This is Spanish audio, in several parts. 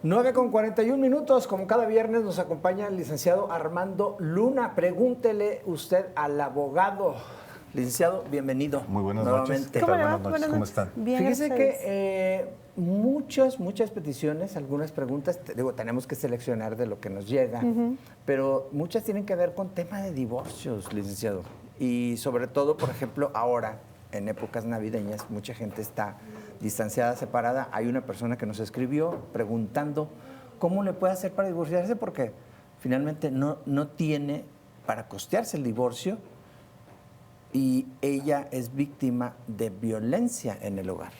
(9:41), como cada viernes nos acompaña el licenciado Armando Luna. Pregúntele usted al abogado. Licenciado, bienvenido. Muy buenas nuevamente. noches. Buenas noches, ¿cómo están? Bien, fíjese que muchas peticiones, algunas preguntas, tenemos que seleccionar de lo que nos llega, pero muchas tienen que ver con tema de divorcios, licenciado. Y sobre todo, por ejemplo, ahora, en épocas navideñas, mucha gente está distanciada, separada. Hay una persona que nos escribió preguntando cómo le puede hacer para divorciarse porque finalmente no tiene para costearse el divorcio y ella es víctima de violencia en el hogar.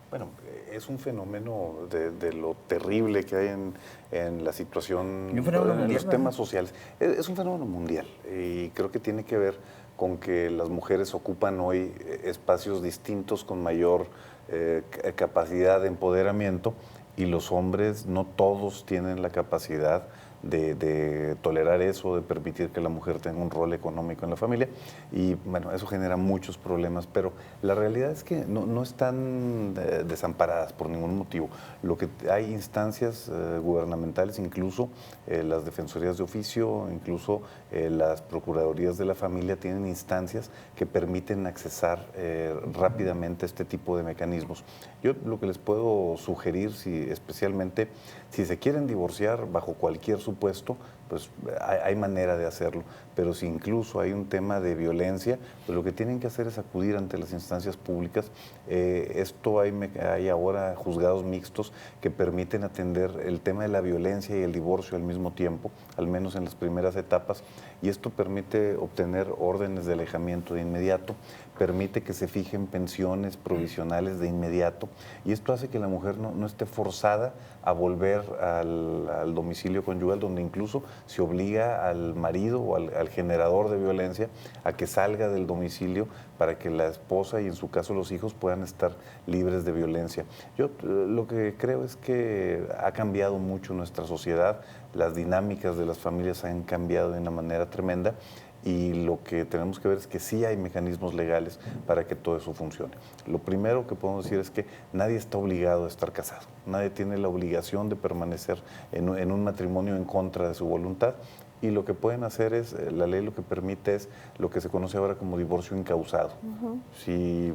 Bueno, es un fenómeno de lo terrible que hay en la situación, en los temas sociales. Es un fenómeno mundial y creo que tiene que ver con que las mujeres ocupan hoy espacios distintos con mayor capacidad de empoderamiento y los hombres no todos tienen la capacidad de tolerar eso, de permitir que la mujer tenga un rol económico en la familia y bueno, eso genera muchos problemas, pero la realidad es que no están desamparadas por ningún motivo. Lo que hay instancias gubernamentales, incluso las defensorías de oficio, incluso las procuradurías de la familia tienen instancias que permiten accesar rápidamente este tipo de mecanismos. Yo lo que les puedo sugerir, especialmente si se quieren divorciar bajo cualquier supuesto, pues hay manera de hacerlo, pero si incluso hay un tema de violencia, pues lo que tienen que hacer es acudir ante las instancias públicas. Hay ahora juzgados mixtos que permiten atender el tema de la violencia y el divorcio al mismo tiempo, al menos en las primeras etapas, y esto permite obtener órdenes de alejamiento de inmediato, permite que se fijen pensiones provisionales de inmediato, y esto hace que la mujer no esté forzada a volver al domicilio conyugal, donde incluso se obliga al marido o al generador de violencia a que salga del domicilio para que la esposa y en su caso los hijos puedan estar libres de violencia. Yo lo que creo es que ha cambiado mucho nuestra sociedad, las dinámicas de las familias han cambiado de una manera tremenda y lo que tenemos que ver es que sí hay mecanismos legales para que todo eso funcione. Lo primero que podemos decir es que nadie está obligado a estar casado, nadie tiene la obligación de permanecer en un matrimonio en contra de su voluntad. Y lo que pueden hacer es, la ley lo que permite es lo que se conoce ahora como divorcio incausado. Si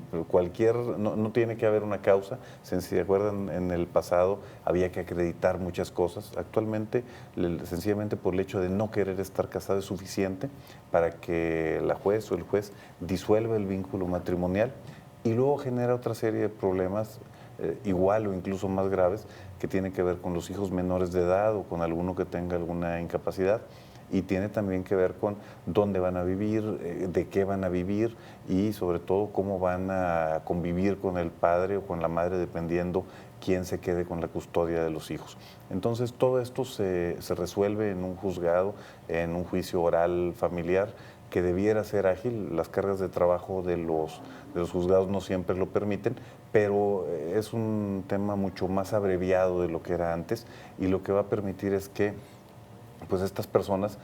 no tiene que haber una causa, si se acuerdan en el pasado había que acreditar muchas cosas. Actualmente, sencillamente por el hecho de no querer estar casado es suficiente para que la juez o el juez disuelva el vínculo matrimonial y luego genera otra serie de problemas igual o incluso más graves que tienen que ver con los hijos menores de edad o con alguno que tenga alguna incapacidad. Y tiene también que ver con dónde van a vivir, de qué van a vivir y sobre todo cómo van a convivir con el padre o con la madre dependiendo quién se quede con la custodia de los hijos. Entonces todo esto se resuelve en un juzgado, en un juicio oral familiar que debiera ser ágil. Las cargas de trabajo de los juzgados no siempre lo permiten, pero es un tema mucho más abreviado de lo que era antes y lo que va a permitir es que pues estas personas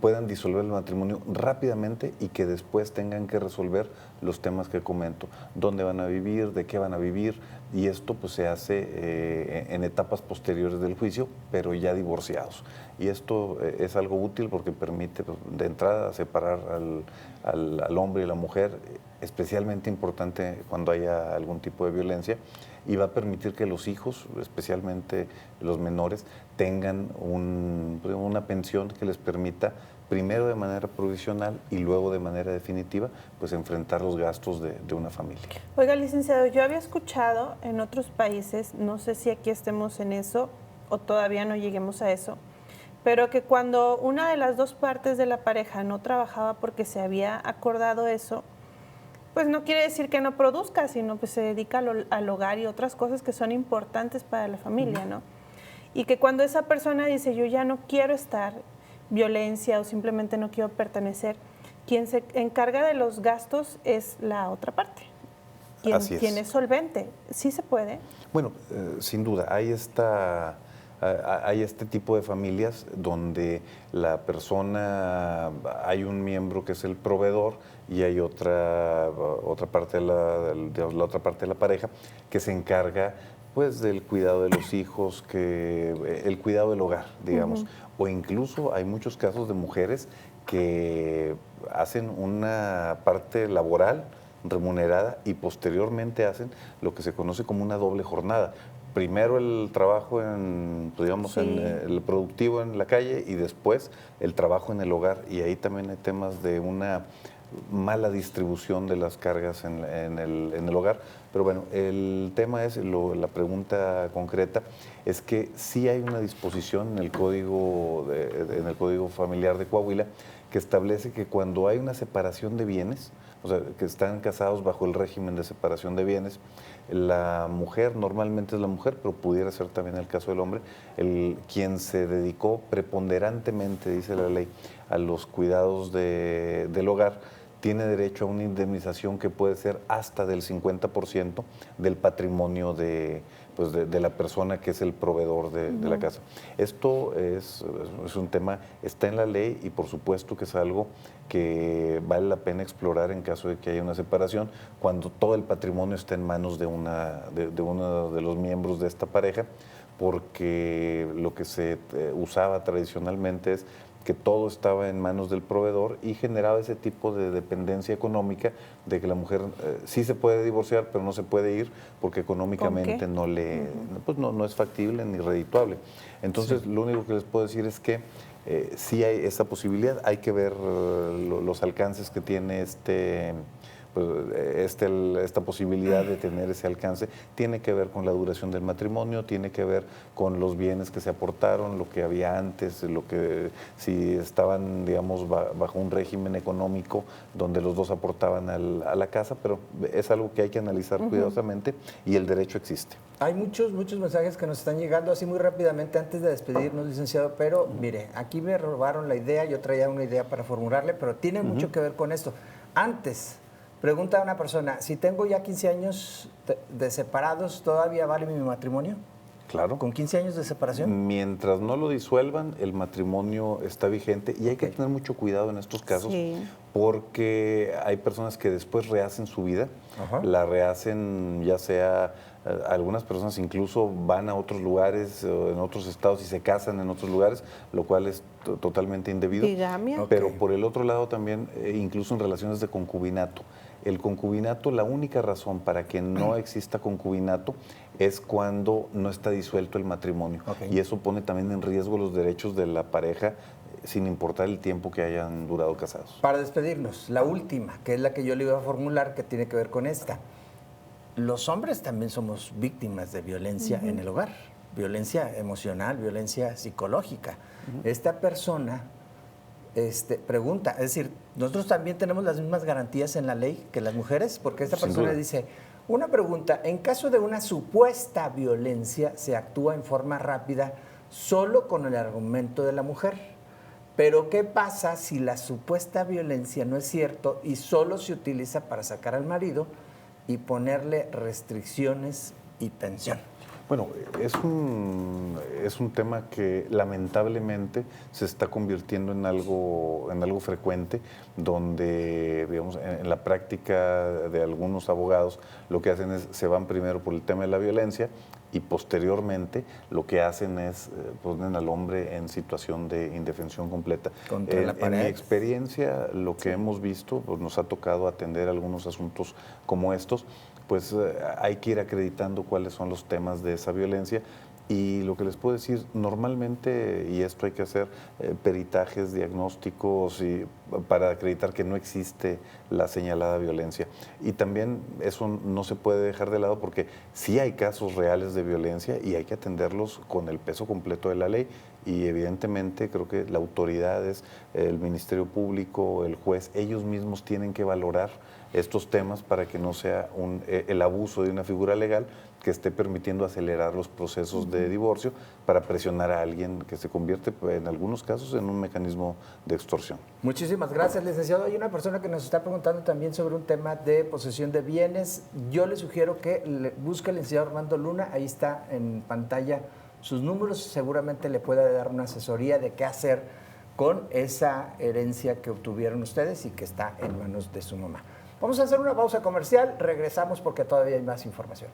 puedan disolver el matrimonio rápidamente y que después tengan que resolver los temas que comento, dónde van a vivir, de qué van a vivir, y esto pues se hace en etapas posteriores del juicio, pero ya divorciados. Y esto es algo útil porque permite de entrada separar al hombre y la mujer, especialmente importante cuando haya algún tipo de violencia, y va a permitir que los hijos, especialmente los menores, tengan una pensión que les permita, primero de manera provisional y luego de manera definitiva, pues enfrentar los gastos de una familia. Oiga, licenciado, yo había escuchado en otros países, no sé si aquí estemos en eso o todavía no lleguemos a eso, pero que cuando una de las dos partes de la pareja no trabajaba porque se había acordado eso, pues no quiere decir que no produzca, sino pues se dedica al hogar y otras cosas que son importantes para la familia, ¿no? Y que cuando esa persona dice, yo ya no quiero estar, violencia o simplemente no quiero pertenecer, quien se encarga de los gastos es la otra parte, quien es solvente. ¿Sí se puede? Bueno, sin duda, hay esta hay este tipo de familias donde la persona, hay un miembro que es el proveedor y hay otra parte de la otra parte de la pareja que se encarga pues del cuidado de los hijos, el cuidado del hogar, digamos. O incluso hay muchos casos de mujeres que hacen una parte laboral remunerada y posteriormente hacen lo que se conoce como una doble jornada. Primero el trabajo en el productivo en la calle y después el trabajo en el hogar. Y ahí también hay temas de una mala distribución de las cargas en el hogar. Pero bueno, el tema es, la pregunta concreta es que sí hay una disposición en el Código Familiar de Coahuila que establece que cuando hay una separación de bienes, o sea, que están casados bajo el régimen de separación de bienes, la mujer, normalmente es la mujer, pero pudiera ser también el caso del hombre, quien se dedicó preponderantemente, dice la ley, a los cuidados del hogar, tiene derecho a una indemnización que puede ser hasta del 50% del patrimonio de la persona que es el proveedor de la casa. Esto es un tema, está en la ley y por supuesto que es algo que vale la pena explorar en caso de que haya una separación, cuando todo el patrimonio está en manos de uno de los miembros de esta pareja, porque lo que se usaba tradicionalmente es que todo estaba en manos del proveedor y generaba ese tipo de dependencia económica de que la mujer sí se puede divorciar, pero no se puede ir porque económicamente no es factible ni redituable. Entonces, lo único que les puedo decir es que sí hay esa posibilidad, hay que ver los alcances que tiene esta posibilidad de tener ese alcance. Tiene que ver con la duración del matrimonio, tiene que ver con los bienes que se aportaron, lo que había antes, si estaban, digamos, bajo un régimen económico donde los dos aportaban a la casa, pero es algo que hay que analizar cuidadosamente y el derecho existe. Hay muchos mensajes que nos están llegando así muy rápidamente antes de despedirnos, licenciado, pero mire, aquí me robaron la idea, yo traía una idea para formularle, pero tiene mucho que ver con esto. Antes, pregunta a una persona, si tengo ya 15 años de separados, ¿todavía vale mi matrimonio? Claro. ¿Con 15 años de separación? Mientras no lo disuelvan, el matrimonio está vigente y hay que tener mucho cuidado en estos casos porque hay personas que después rehacen su vida, la rehacen ya sea, algunas personas incluso van a otros lugares, en otros estados y se casan en otros lugares, lo cual es totalmente indebido. Pero por el otro lado también, incluso en relaciones de concubinato. El concubinato, la única razón para que no exista concubinato es cuando no está disuelto el matrimonio. Y eso pone también en riesgo los derechos de la pareja, sin importar el tiempo que hayan durado casados. Para despedirnos, la última, que es la que yo le iba a formular, que tiene que ver con esta. Los hombres también somos víctimas de violencia en el hogar, violencia emocional, violencia psicológica. Esta persona pregunta, es decir, nosotros también tenemos las mismas garantías en la ley que las mujeres, porque esta persona dice, una pregunta, en caso de una supuesta violencia se actúa en forma rápida solo con el argumento de la mujer, pero ¿qué pasa si la supuesta violencia no es cierto y solo se utiliza para sacar al marido y ponerle restricciones y tensión? Bueno, es un tema que lamentablemente se está convirtiendo en algo frecuente, donde, digamos, en la práctica de algunos abogados lo que hacen es, se van primero por el tema de la violencia y posteriormente lo que hacen es ponen al hombre en situación de indefensión completa. En mi experiencia, lo que hemos visto, pues nos ha tocado atender algunos asuntos como estos, pues hay que ir acreditando cuáles son los temas de esa violencia. Y lo que les puedo decir, normalmente, y esto hay que hacer, peritajes, diagnósticos para acreditar que no existe la señalada violencia. Y también eso no se puede dejar de lado porque sí hay casos reales de violencia y hay que atenderlos con el peso completo de la ley. Y evidentemente creo que la autoridad es el Ministerio Público, el juez, ellos mismos tienen que valorar estos temas para que no sea el abuso de una figura legal que esté permitiendo acelerar los procesos de divorcio para presionar a alguien que se convierte en algunos casos en un mecanismo de extorsión. Muchísimas gracias, licenciado. Hay una persona que nos está preguntando también sobre un tema de posesión de bienes. Yo le sugiero que busque al licenciado Armando Luna, ahí está en pantalla sus números, seguramente le pueda dar una asesoría de qué hacer con esa herencia que obtuvieron ustedes y que está en manos de su mamá. Vamos a hacer una pausa comercial, regresamos porque todavía hay más información.